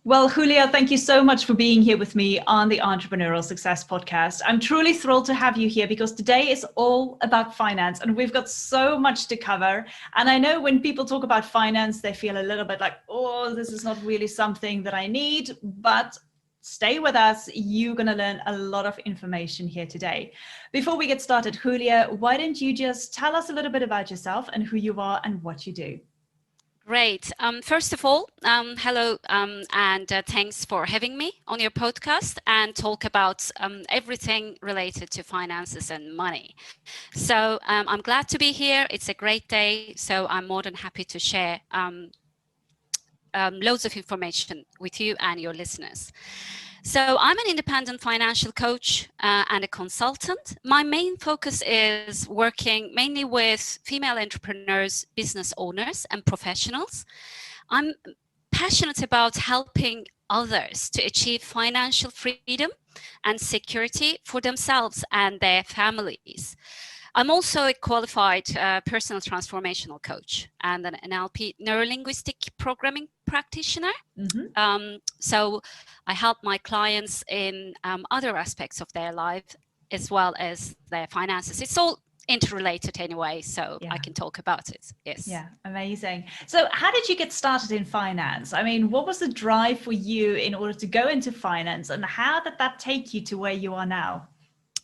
Well, Julia, thank you so much for being here with me on the Entrepreneurial Success Podcast. I'm truly thrilled to have you here because today is all about finance and we've got so much to cover. And I know when people talk about finance, they feel a little bit like, oh, this is not really something that I need, but stay with us. You're going to learn a lot of information here today. Before we get started, Julia, why don't you just tell us a little bit about yourself and who you are and what you do? Great. First of all, hello, and thanks for having me on your podcast and talk about everything related to finances and money. So I'm glad to be here. It's a great day. So I'm more than happy to share loads of information with you and your listeners. So I'm an independent financial coach and a consultant. My main focus is working mainly with female entrepreneurs, business owners, and professionals. I'm passionate about helping others to achieve financial freedom and security for themselves and their families. I'm also a qualified personal transformational coach and an NLP neurolinguistic programming practitioner. So I help my clients in other aspects of their life as well as their finances. It's all interrelated anyway, so I can talk about it. Yes. Yeah, amazing. So how did you get started in finance? I mean, what was the drive for you in order to go into finance and how did that take you to where you are now?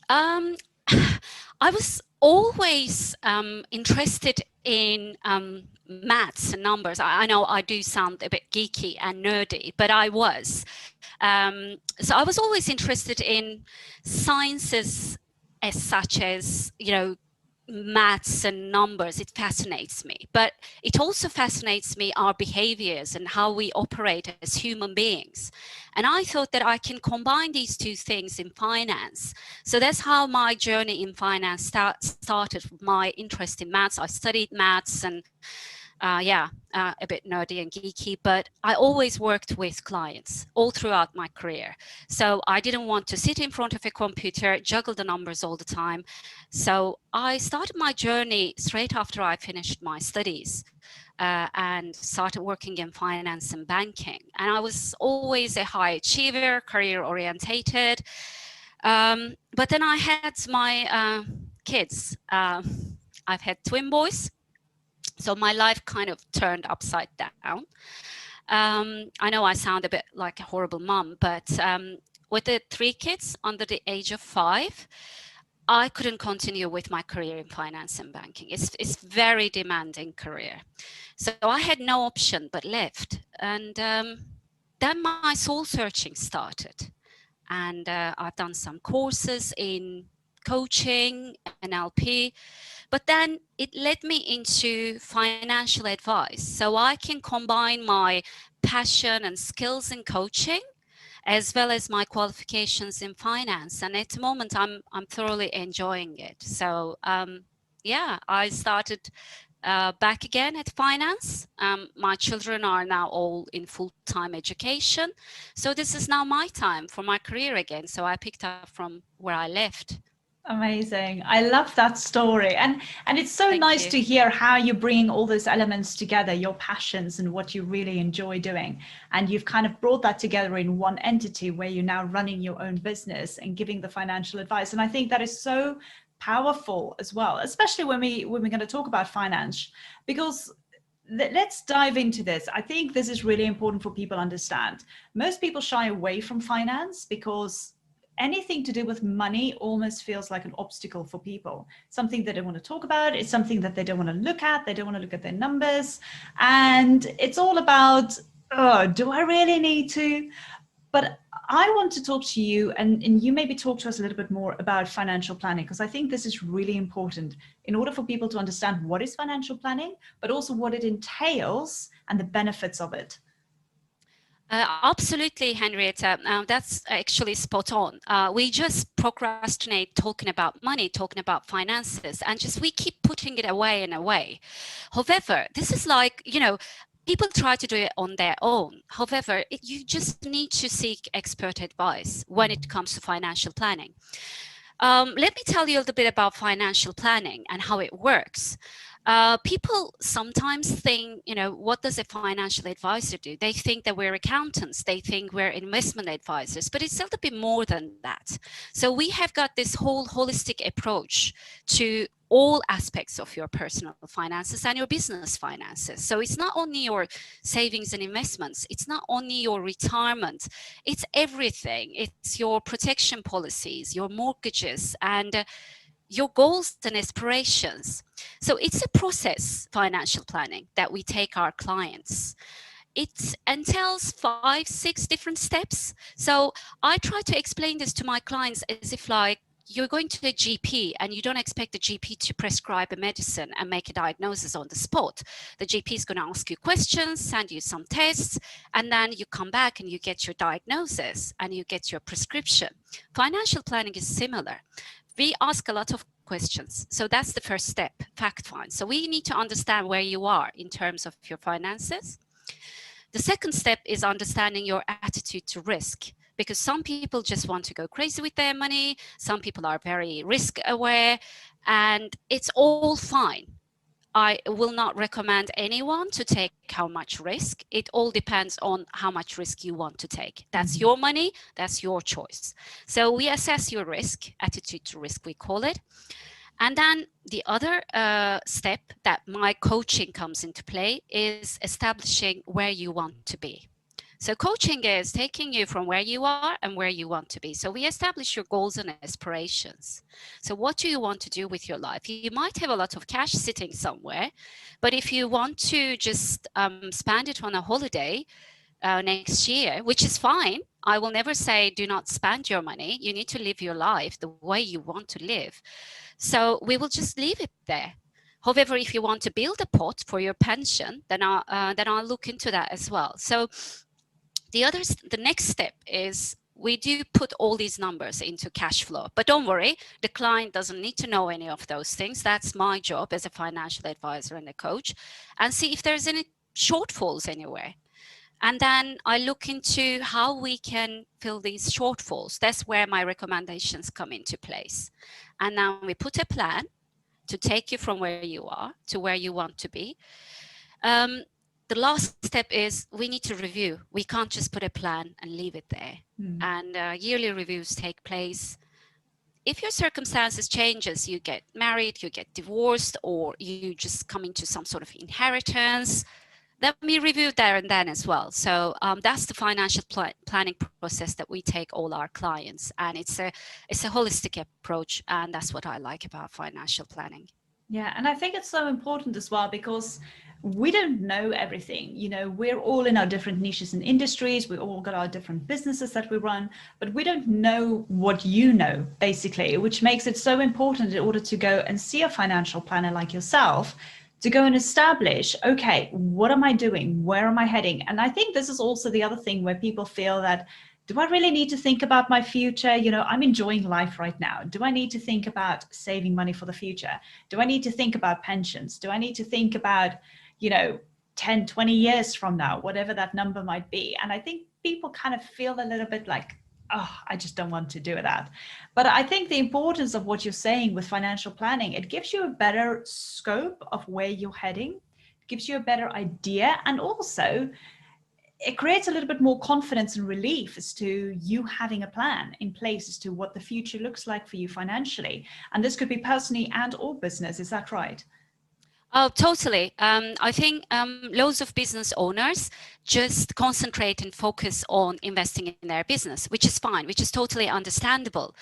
I was always interested in maths and numbers. I know I do sound a bit geeky and nerdy, but I was. So I was always interested in sciences as such as, maths and numbers. It fascinates me, but it also fascinates me our behaviors and how we operate as human beings. And I thought that I can combine these two things in finance. So that's how my journey in finance started. My interest in maths. I studied maths and a bit nerdy and geeky, but I always worked with clients all throughout my career. So I didn't want to sit in front of a computer, juggle the numbers all the time. So I started my journey straight after I finished my studies and started working in finance and banking. And I was always a high achiever, career orientated. But then I had my kids. I've had twin boys. So my life kind of turned upside down. I know I sound a bit like a horrible mom, but with the 3 kids under the age of 5, I couldn't continue with my career in finance and banking. It's very demanding career. So I had no option but left. And then my soul searching started. And I've done some courses in coaching, NLP, but then it led me into financial advice. So I can combine my passion and skills in coaching as well as my qualifications in finance. And at the moment, I'm thoroughly enjoying it. So I started back again at finance. My children are now all in full-time education. So this is now my time for my career again. So I picked up from where I left. Amazing. I love that story. And it's so nice to hear how you're bringing all those elements together, your passions and what you really enjoy doing. And you've kind of brought that together in one entity where you're now running your own business and giving the financial advice. And I think that is so powerful as well, especially when we're going to talk about finance, because let's dive into this. I think this is really important for people to understand. Most people shy away from finance because anything to do with money almost feels like an obstacle for people, something they don't want to talk about. It's something that they don't want to look at. They don't want to look at their numbers. And it's all about, oh, do I really need to? But I want to talk to you and you maybe talk to us a little bit more about financial planning, because I think this is really important in order for people to understand what is financial planning, but also what it entails and the benefits of it. Absolutely, Henrietta. That's actually spot on. We just procrastinate talking about money, talking about finances, and just we keep putting it away and away. However, this is like, people try to do it on their own. However, you just need to seek expert advice when it comes to financial planning. Let me tell you a little bit about financial planning and how it works. People sometimes think, what does a financial advisor do? They think that we're accountants, they think we're investment advisors, but it's a little bit more than that. So we have got this whole holistic approach to all aspects of your personal finances and your business finances. So it's not only your savings and investments, it's not only your retirement, it's everything. It's your protection policies, your mortgages, and your goals and aspirations. So it's a process, financial planning, that we take our clients. It entails 5, 6 different steps. So I try to explain this to my clients as if like you're going to a GP and you don't expect the GP to prescribe a medicine and make a diagnosis on the spot. The GP is going to ask you questions, send you some tests, and then you come back and you get your diagnosis and you get your prescription. Financial planning is similar. We ask a lot of questions. So that's the first step, fact find. So we need to understand where you are in terms of your finances. The second step is understanding your attitude to risk, because some people just want to go crazy with their money. Some people are very risk aware, and it's all fine. I will not recommend anyone to take how much risk. It all depends on how much risk you want to take. That's your money, that's your choice. So we assess your risk, attitude to risk, we call it. And then the other step that my coaching comes into play is establishing where you want to be. So coaching is taking you from where you are and where you want to be. So we establish your goals and aspirations. So what do you want to do with your life? You might have a lot of cash sitting somewhere, but if you want to just spend it on a holiday next year, which is fine. I will never say do not spend your money. You need to live your life the way you want to live. So we will just leave it there. However, if you want to build a pot for your pension, then I'll look into that as well. So the next step is we do put all these numbers into cash flow, but don't worry, the client doesn't need to know any of those things. That's my job as a financial advisor and a coach, and see if there's any shortfalls anywhere. And then I look into how we can fill these shortfalls. That's where my recommendations come into place. And now we put a plan to take you from where you are to where you want to be. The last step is we need to review. We can't just put a plan and leave it there. And yearly reviews take place. If your circumstances changes, you get married, you get divorced, or you just come into some sort of inheritance, then we review there and then as well. So that's the financial planning process that we take all our clients, and it's a holistic approach, and that's what I like about financial planning. Yeah, and I think it's so important as well, because we don't know everything. We're all in our different niches and industries. We all got our different businesses that we run, but we don't know what you know, basically, which makes it so important in order to go and see a financial planner like yourself, to go and establish, okay, what am I doing? Where am I heading? And I think this is also the other thing where people feel that, do I really need to think about my future? I'm enjoying life right now. Do I need to think about saving money for the future? Do I need to think about pensions? Do I need to think about, 10, 20 years from now, whatever that number might be? And I think people kind of feel a little bit like, oh, I just don't want to do that. But I think the importance of what you're saying with financial planning, it gives you a better scope of where you're heading, it gives you a better idea, and also it creates a little bit more confidence and relief as to you having a plan in place as to what the future looks like for you financially. And this could be personally and or business. Is that right? Oh, totally. I think loads of business owners just concentrate and focus on investing in their business, which is fine, which is totally understandable.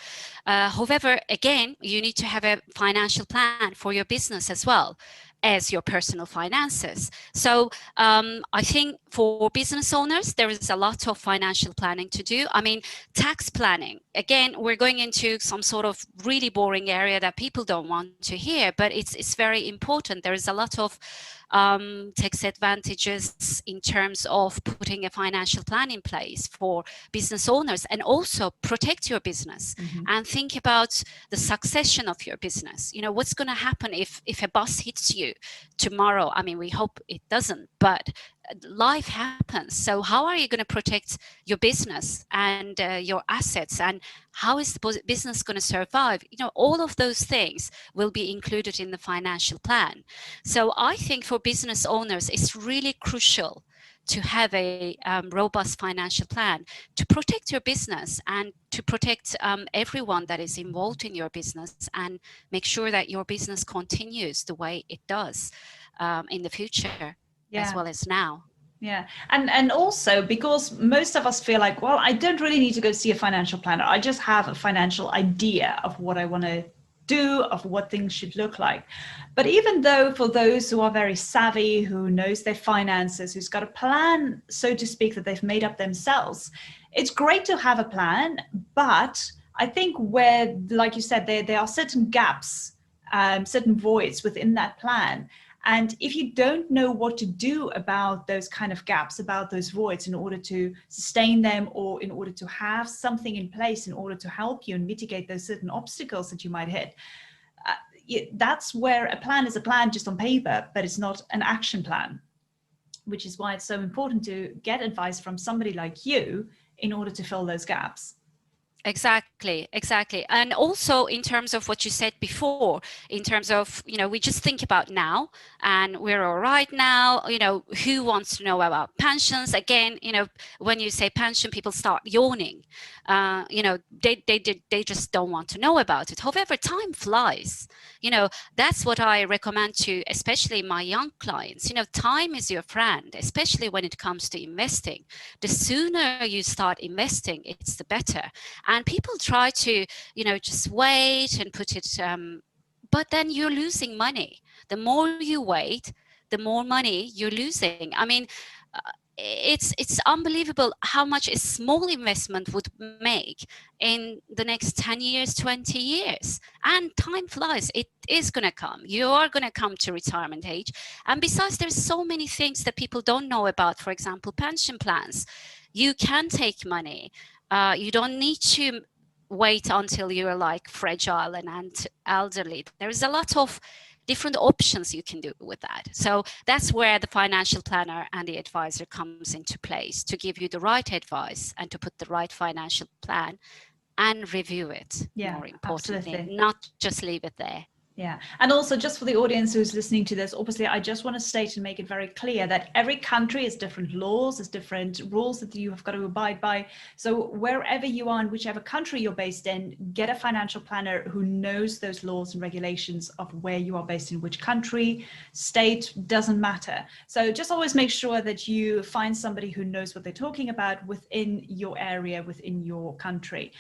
However, again, you need to have a financial plan for your business as well as your personal finances. So I think for business owners, there is a lot of financial planning to do. I mean, tax planning, again, we're going into some sort of really boring area that people don't want to hear, but it's very important. There is a lot of tax advantages in terms of putting a financial plan in place for business owners, and also protect your business and think about the succession of your business. What's going to happen if a bus hits you tomorrow? I mean, we hope it doesn't, but life happens. So how are you going to protect your business and your assets, and how is the business going to survive? All of those things will be included in the financial plan. So I think for business owners, it's really crucial to have a robust financial plan to protect your business and to protect everyone that is involved in your business, and make sure that your business continues the way it does in the future as well as now. Yeah. And also because most of us feel like, well, I don't really need to go see a financial planner. I just have a financial idea of what I want to do, of what things should look like. But even though for those who are very savvy, who knows their finances, who's got a plan, so to speak, that they've made up themselves, it's great to have a plan. But I think where, like you said, there are certain gaps, certain voids within that plan. And if you don't know what to do about those kind of gaps, about those voids in order to sustain them, or in order to have something in place in order to help you and mitigate those certain obstacles that you might hit, that's where a plan is a plan just on paper, but it's not an action plan, which is why it's so important to get advice from somebody like you in order to fill those gaps. Exactly. And also in terms of what you said before, in terms of, we just think about now and we're all right now, who wants to know about pensions? Again, when you say pension, people start yawning. They just don't want to know about it. However, time flies. That's what I recommend to, especially my young clients. Time is your friend, especially when it comes to investing. The sooner you start investing, it's the better. And people try to, just wait and put it, but then you're losing money. The more you wait, the more money you're losing. I mean, it's unbelievable how much a small investment would make in the next 10 years, 20 years. And time flies. It is going to come. You are going to come to retirement age. And besides, there's so many things that people don't know about. For example, pension plans. You can take money. You don't need to wait until you're like fragile and elderly. There's a lot of different options you can do with that. So that's where the financial planner and the advisor comes into place, to give you the right advice and to put the right financial plan and review it, more importantly, absolutely. not just leave it there. Yeah. And also, just for the audience who's listening to this, obviously, I just want to state and make it very clear that every country has different laws, has different rules that you have got to abide by. So wherever you are, in whichever country you're based in, get a financial planner who knows those laws and regulations of where you are based in, which country, state, doesn't matter. So just always make sure that you find somebody who knows what they're talking about within your area, within your country.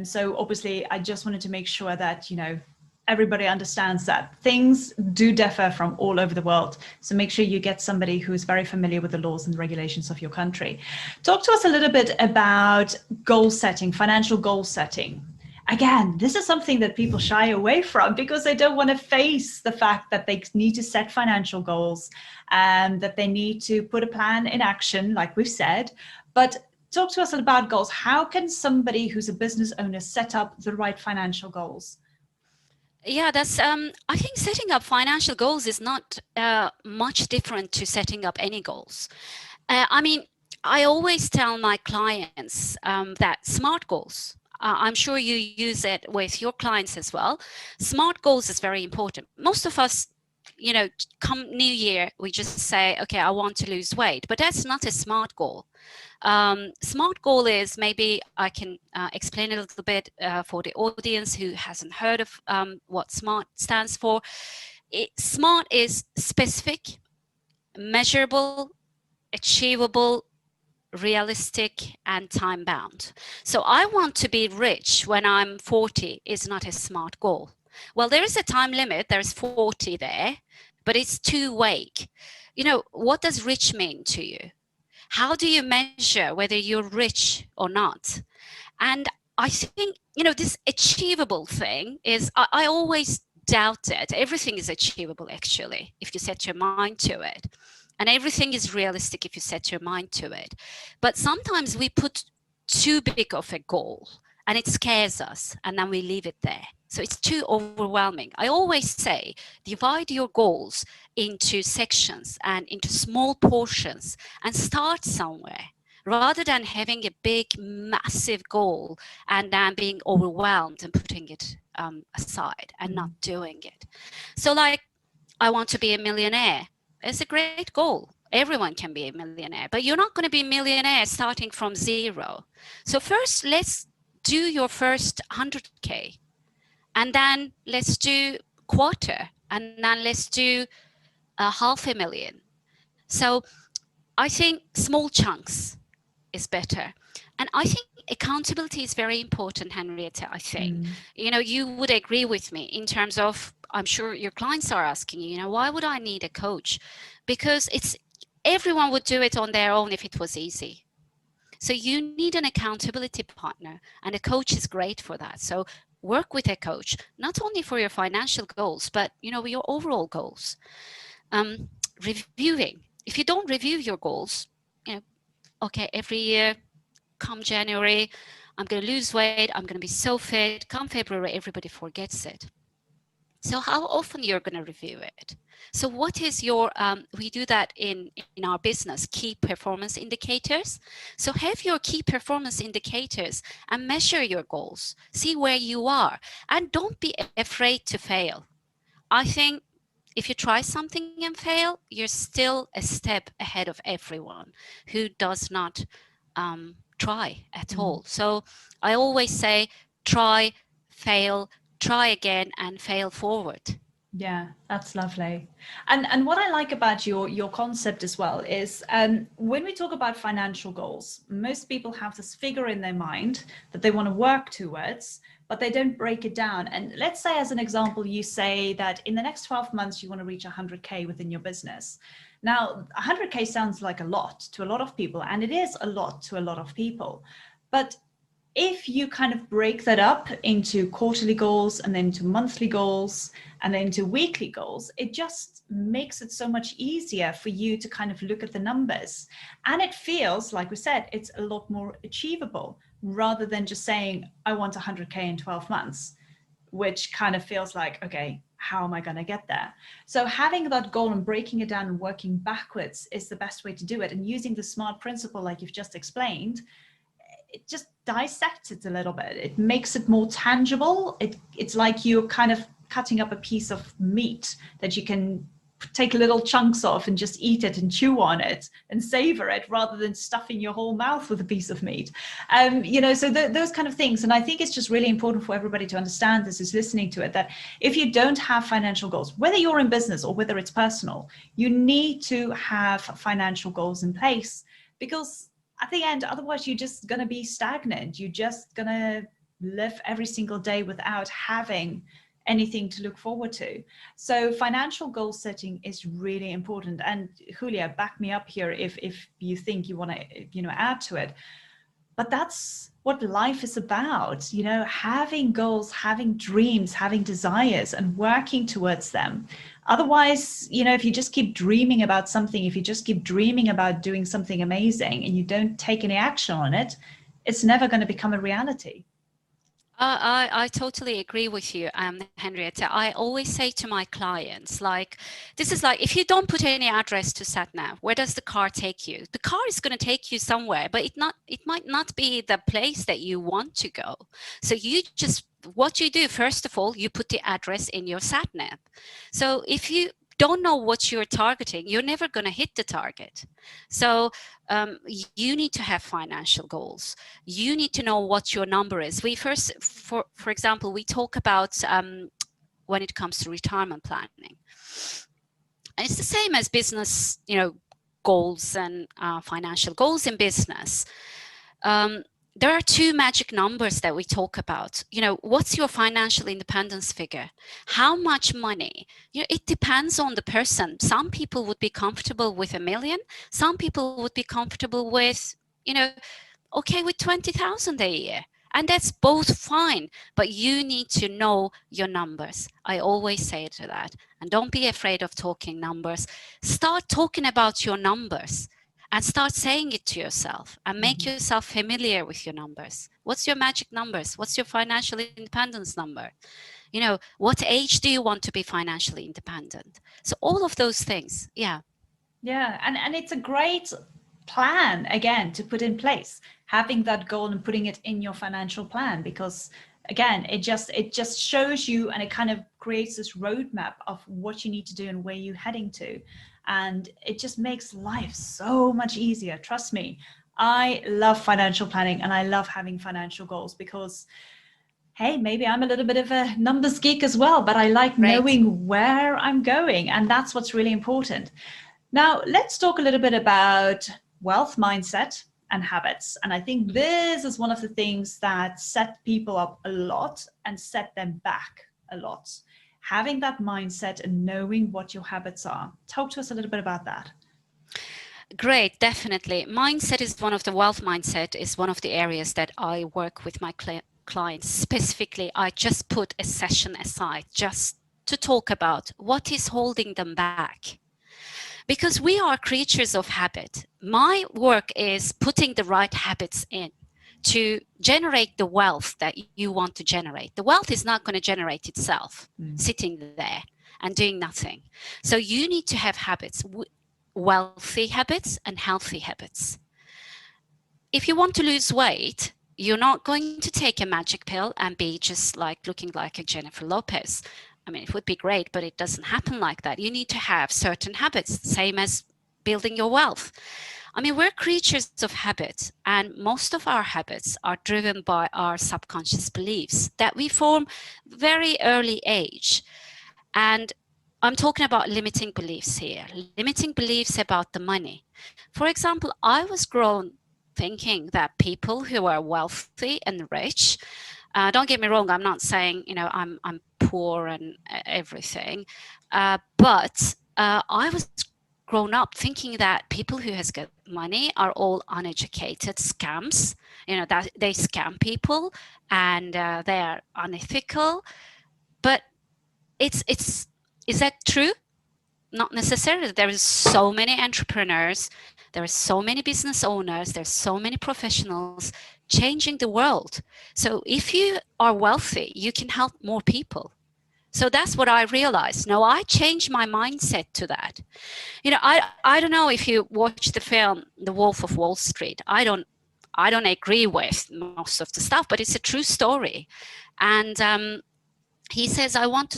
So obviously, I just wanted to make sure that, everybody understands that things do differ from all over the world. So make sure you get somebody who's very familiar with the laws and the regulations of your country. Talk to us a little bit about goal setting, financial goal setting. Again, this is something that people shy away from because they don't want to face the fact that they need to set financial goals and that they need to put a plan in action, like we've said. But talk to us about goals. How can somebody who's a business owner set up the right financial goals? Yeah, that's. I think setting up financial goals is not much different to setting up any goals. I mean, I always tell my clients that SMART goals. I'm sure you use it with your clients as well. SMART goals is very important. Most of us, come New Year, we just say, okay, I want to lose weight, but that's not a SMART goal. SMART goal is, maybe I can explain a little bit for the audience who hasn't heard of what SMART stands for. SMART is specific, measurable, achievable, realistic, and time bound. So I want to be rich when I'm 40 is not a SMART goal. Well, there is a time limit, there's 40 there, but it's too vague. What does rich mean to you? How do you measure whether you're rich or not? And I think, this achievable thing is, I always doubt it. Everything is achievable, actually, if you set your mind to it. And everything is realistic if you set your mind to it. But sometimes we put too big of a goal and it scares us, and then we leave it there. So it's too overwhelming. I always say, divide your goals into sections and into small portions and start somewhere, rather than having a big, massive goal and then being overwhelmed and putting it aside and not doing it. So like, I want to be a millionaire. It's a great goal. Everyone can be a millionaire, but you're not going to be a millionaire starting from zero. So first, let's do your first 100K, and then let's do quarter, and then let's do 500,000. So I think small chunks is better. And I think accountability is very important, Henrietta. I think, you would agree with me in terms of, I'm sure your clients are asking you, why would I need a coach? Because everyone would do it on their own if it was easy. So you need an accountability partner, and a coach is great for that. So work with a coach, not only for your financial goals, but your overall goals. Reviewing. If you don't review your goals, okay, every year, come January, I'm going to lose weight, I'm going to be so fit. Come February, everybody forgets it. So how often you're going to review it? So what is your, we do that in our business, key performance indicators. So have your key performance indicators and measure your goals, see where you are, and don't be afraid to fail. I think if you try something and fail, you're still a step ahead of everyone who does not try at all. So I always say, try, fail, try again, and fail forward. Yeah, that's lovely. And what I like about your concept as well is when we talk about financial goals, most people have this figure in their mind that they want to work towards, but they don't break it down. And let's say, as an example, you say that in the next 12 months, you want to reach 100K within your business. Now, 100K sounds like a lot to a lot of people, and it is a lot to a lot of people. But if you kind of break that up into quarterly goals and then to monthly goals and then to weekly goals, it just makes it so much easier for you to kind of look at the numbers. And it feels, like we said, it's a lot more achievable rather than just saying, I want 100K in 12 months, which kind of feels like, okay, how am I going to get there? So having that goal and breaking it down and working backwards is the best way to do it. And using the SMART principle, like you've just explained, it just dissects it a little bit. It makes it more tangible. It's like you're kind of cutting up a piece of meat that you can take little chunks off and just eat it and chew on it and savor it, rather than stuffing your whole mouth with a piece of meat. So those kind of things. And I think it's just really important for everybody to understand this, is listening to it, that if you don't have financial goals, whether you're in business or whether it's personal, you need to have financial goals in place, because at the end, otherwise you're just going to be stagnant. You're just going to live every single day without having anything to look forward to. So financial goal setting is really important. And Hulya, back me up here if you think you want to add to it. But that's what life is about, having goals, having dreams, having desires, and working towards them. Otherwise, if you just keep dreaming about something, if you just keep dreaming about doing something amazing and you don't take any action on it, it's never going to become a reality. I totally agree with you, Henrietta. I always say to my clients, this is like, if you don't put any address to SatNav, where does the car take you? The car is going to take you somewhere, but it might not be the place that you want to go. So what you do, first of all, you put the address in your SatNav. So if you don't know what you're targeting, you're never going to hit the target. So you need to have financial goals. You need to know what your number is. We first, for example, we talk about when it comes to retirement planning. And it's the same as business, goals and financial goals in business. There are two magic numbers that we talk about. What's your financial independence figure? How much money? It depends on the person. Some people would be comfortable with 1 million. Some people would be comfortable with, okay, with 20,000 a year. And that's both fine, but you need to know your numbers. I always say to that. And don't be afraid of talking numbers. Start talking about your numbers. and start saying it to yourself and make yourself familiar with your numbers. What's your magic numbers? What's your financial independence number? You know, what age do you want to be financially independent? So all of those things. Yeah. Yeah, and it's a great plan again to put in place, having that goal and putting it in your financial plan, because again, it just shows you, and it kind of creates this roadmap of what you need to do and where you're heading to. And it just makes life so much easier. Trust me. I love financial planning and I love having financial goals because hey, maybe I'm a little bit of a numbers geek as well, but I like Right. knowing where I'm going. And that's what's really important. Now, let's talk a little bit about wealth mindset and habits. And I think this is one of the things that set people up a lot and set them back a lot. Having that mindset and knowing what your habits are. Talk to us a little bit about that. Great, definitely. Mindset is one of the wealth mindset is one of the areas that I work with my clients. Specifically, I just put a session aside just to talk about what is holding them back. Because we are creatures of habit. My work is putting the right habits in to generate the wealth that you want to generate. The wealth is not going to generate itself sitting there and doing nothing. So you need to have habits, wealthy habits and healthy habits. If you want to lose weight, you're not going to take a magic pill and be just like looking like a Jennifer Lopez. I mean, it would be great, but it doesn't happen like that. You need to have certain habits, same as building your wealth. I mean, we're creatures of habit, and most of our habits are driven by our subconscious beliefs that we form very early age. And I'm talking about limiting beliefs here, limiting beliefs about the money. For example, I was grown thinking that people who are wealthy and rich, don't get me wrong, I'm not saying, you know, I'm poor and everything, but I was grown up thinking that people who has got money are all uneducated scams, you know, that they scam people and they are unethical. But is that true? Not necessarily. There is so many entrepreneurs, there are so many business owners, there's so many professionals changing the world. So if you are wealthy, you can help more people. So that's what I realized. Now I changed my mindset to that. You know, I don't know if you watched the film The Wolf of Wall Street. I don't agree with most of the stuff, but it's a true story. And he says, I want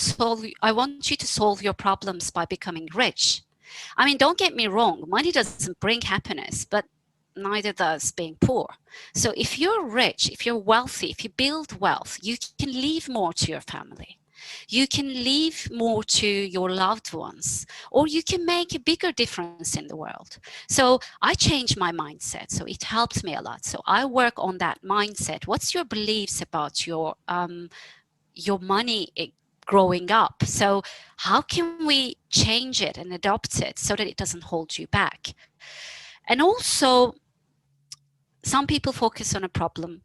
you to solve your problems by becoming rich. I mean, don't get me wrong, money doesn't bring happiness, but neither does being poor. So if you're rich, if you're wealthy, if you build wealth, you can leave more to your family. You can leave more to your loved ones, or you can make a bigger difference in the world. So I changed my mindset. So it helps me a lot. So I work on that mindset. What's your beliefs about your money growing up? So how can we change it and adopt it so that it doesn't hold you back? And also, some people focus on a problem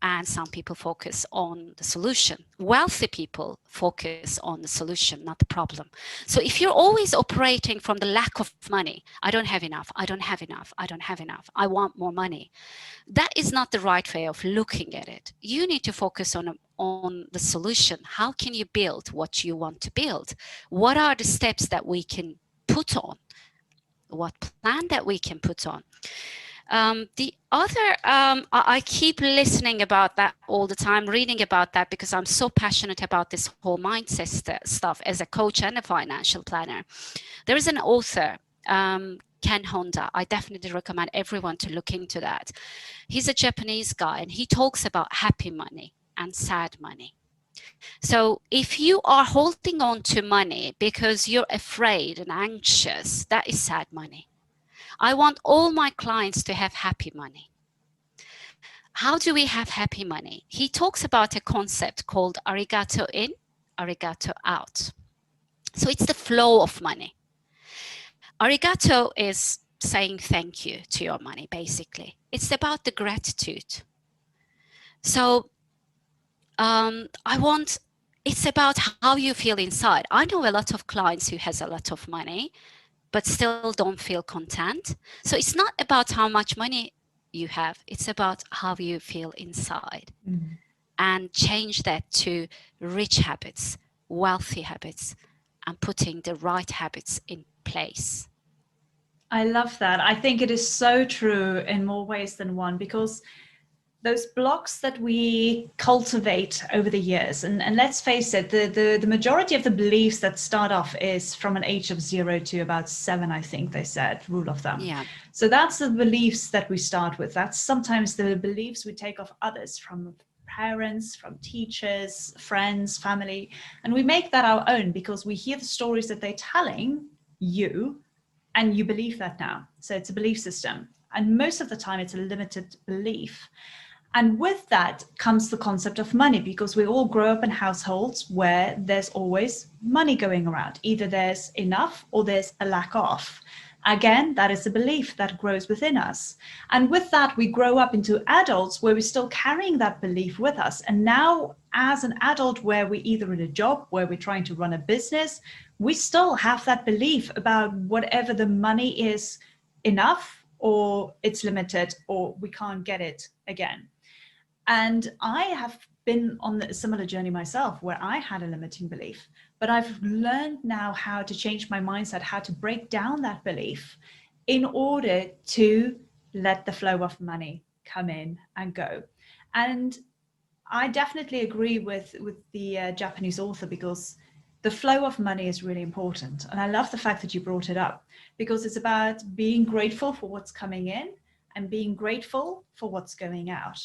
and some people focus on the solution. Wealthy people focus on the solution, not the problem. So if you're always operating from the lack of money, I don't have enough, I don't have enough, I don't have enough, I want more money, that is not the right way of looking at it. You need to focus on the solution. How can you build what you want to build? What are the steps that we can put on? What plan that we can put on? The other, I keep listening about that all the time, reading about that, because I'm so passionate about this whole mindset stuff as a coach and a financial planner. There is an author, Ken Honda. I definitely recommend everyone to look into that. He's a Japanese guy, and he talks about happy money and sad money. So if you are holding on to money because you're afraid and anxious, that is sad money. I want all my clients to have happy money. How do we have happy money? He talks about a concept called arigato in, arigato out. So it's the flow of money. Arigato is saying thank you to your money, basically. It's about the gratitude. So it's about how you feel inside. I know a lot of clients who has a lot of money, but still don't feel content. So it's not about how much money you have, it's about how you feel inside. And change that to rich habits, wealthy habits, and putting the right habits in place. I love that. I think it is so true in more ways than one, because those blocks that we cultivate over the years, and let's face it, the majority of the beliefs that start off is from an age of 0 to about 7, I think they said, rule of thumb. Yeah. So that's the beliefs that we start with. That's sometimes the beliefs we take of others, from parents, from teachers, friends, family, and we make that our own because we hear the stories that they're telling you, and you believe that now. So it's a belief system. And most of the time it's a limited belief. And with that comes the concept of money, because we all grow up in households where there's always money going around. Either there's enough or there's a lack of. Again, that is a belief that grows within us. And with that, we grow up into adults where we're still carrying that belief with us. And now, as an adult, where we're either in a job, where we're trying to run a business, we still have that belief about whatever the money is enough, or it's limited, or we can't get it again. And I have been on a similar journey myself, where I had a limiting belief, but I've learned now how to change my mindset, how to break down that belief in order to let the flow of money come in and go. And I definitely agree with the Japanese author, because the flow of money is really important. And I love the fact that you brought it up, because it's about being grateful for what's coming in and being grateful for what's going out.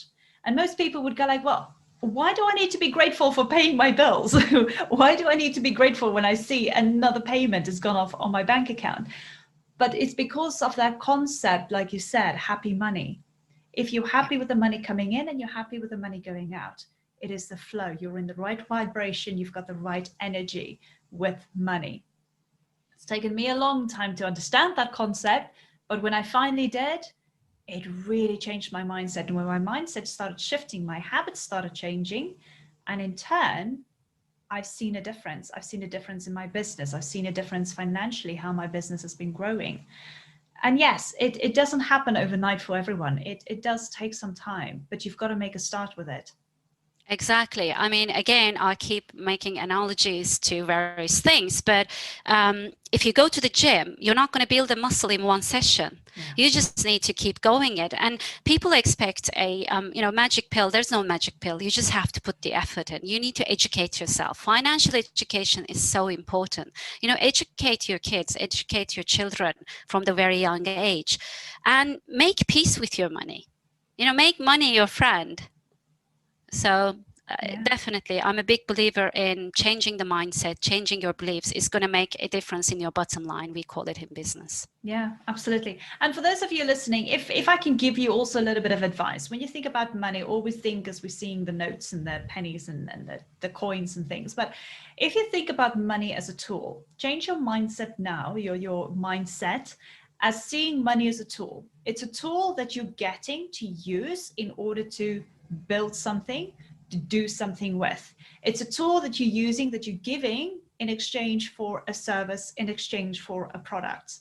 And most people would go like, well, why do I need to be grateful for paying my bills? Why do I need to be grateful when I see another payment has gone off on my bank account? But it's because of that concept, like you said, happy money. If you're happy with the money coming in and you're happy with the money going out, it is the flow. You're in the right vibration. You've got the right energy with money. It's taken me a long time to understand that concept, but when I finally did, it really changed my mindset. And when my mindset started shifting, my habits started changing. And in turn, I've seen a difference. I've seen a difference in my business. I've seen a difference financially, how my business has been growing. And yes, it doesn't happen overnight for everyone. It does take some time, but you've got to make a start with it. Exactly. I mean, again, I keep making analogies to various things, but if you go to the gym, you're not going to build a muscle in one session. Yeah. You just need to keep going it. And people expect a magic pill. There's no magic pill. You just have to put the effort in. You need to educate yourself. Financial education is so important. Educate your kids, educate your children from the very young age, and make peace with your money. Make money your friend. So definitely, I'm a big believer in changing the mindset, changing your beliefs is going to make a difference in your bottom line. We call it in business. Yeah, absolutely. And for those of you listening, if I can give you also a little bit of advice, when you think about money, always think as we're seeing the notes and the pennies and the coins and things. But if you think about money as a tool, change your mindset now, your mindset, as seeing money as a tool. It's a tool that you're getting to use in order to build something, to do something with. It's a tool that you're using, that you're giving in exchange for a service, in exchange for a product.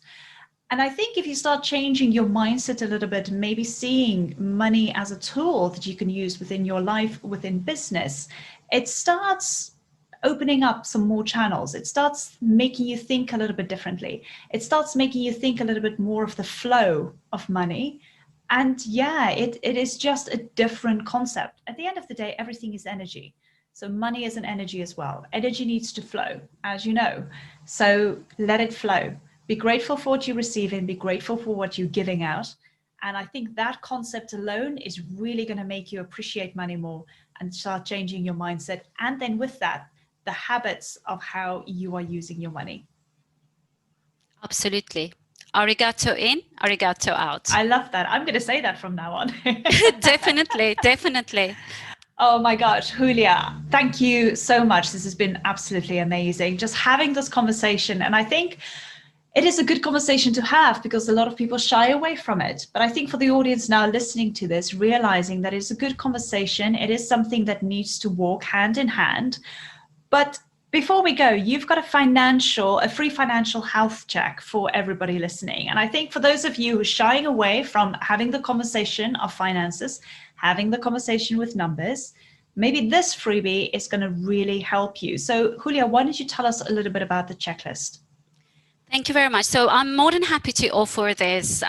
And I think if you start changing your mindset a little bit, maybe seeing money as a tool that you can use within your life, within business, it starts opening up some more channels. It starts making you think a little bit differently. It starts making you think a little bit more of the flow of money. And yeah, it is just a different concept. At the end of the day, everything is energy. So money is an energy as well. Energy needs to flow, as you know. So let it flow. Be grateful for what you're receiving. Be grateful for what you're giving out. And I think that concept alone is really going to make you appreciate money more and start changing your mindset. And then with that, the habits of how you are using your money. Absolutely. Arigato in, arigato out. I love that. I'm going to say that from now on. Definitely, definitely. Oh my gosh, Hulya, thank you so much. This has been absolutely amazing. Just having this conversation. And I think it is a good conversation to have because a lot of people shy away from it. But I think for the audience now listening to this, realizing that it's a good conversation, it is something that needs to walk hand in hand. But Before we go, you've got a free financial health check for everybody listening. And I think for those of you who are shying away from having the conversation of finances, having the conversation with numbers, maybe this freebie is going to really help you. So Hulya, why don't you tell us a little bit about the checklist? Thank you very much. So I'm more than happy to offer this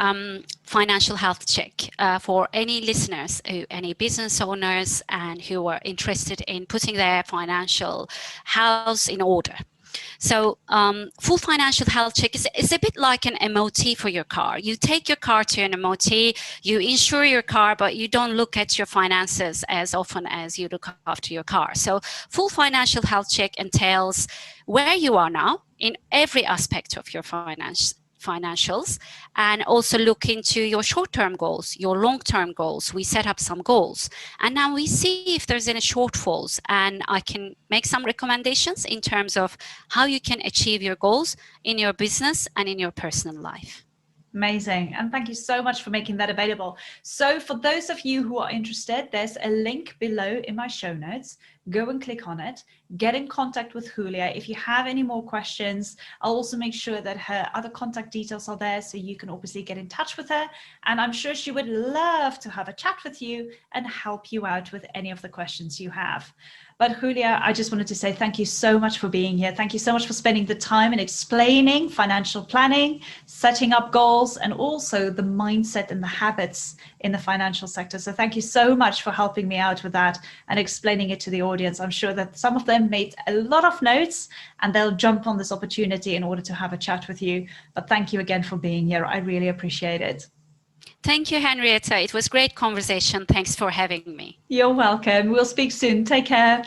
financial health check for any listeners, any business owners, and who are interested in putting their financial house in order. So full financial health check is a bit like an MOT for your car. You take your car to an MOT, you insure your car, but you don't look at your finances as often as you look after your car. So full financial health check entails where you are now in every aspect of your financials, and also look into your short-term goals, your long-term goals. We set up some goals, and now we see if there's any shortfalls, and I can make some recommendations in terms of how you can achieve your goals in your business and in your personal life. Amazing. And thank you so much for making that available. So for those of you who are interested, there's a link below in my show notes. Go and click on it. Get in contact with Hulya. If you have any more questions, I'll also make sure that her other contact details are there, so you can obviously get in touch with her. And I'm sure she would love to have a chat with you and help you out with any of the questions you have. But Hulya, I just wanted to say thank you so much for being here. Thank you so much for spending the time and explaining financial planning, setting up goals, and also the mindset and the habits in the financial sector. So thank you so much for helping me out with that and explaining it to the audience. I'm sure that some of them made a lot of notes and they'll jump on this opportunity in order to have a chat with you. But thank you again for being here. I really appreciate it. Thank you, Henrietta. It was a great conversation. Thanks for having me. You're welcome. We'll speak soon. Take care.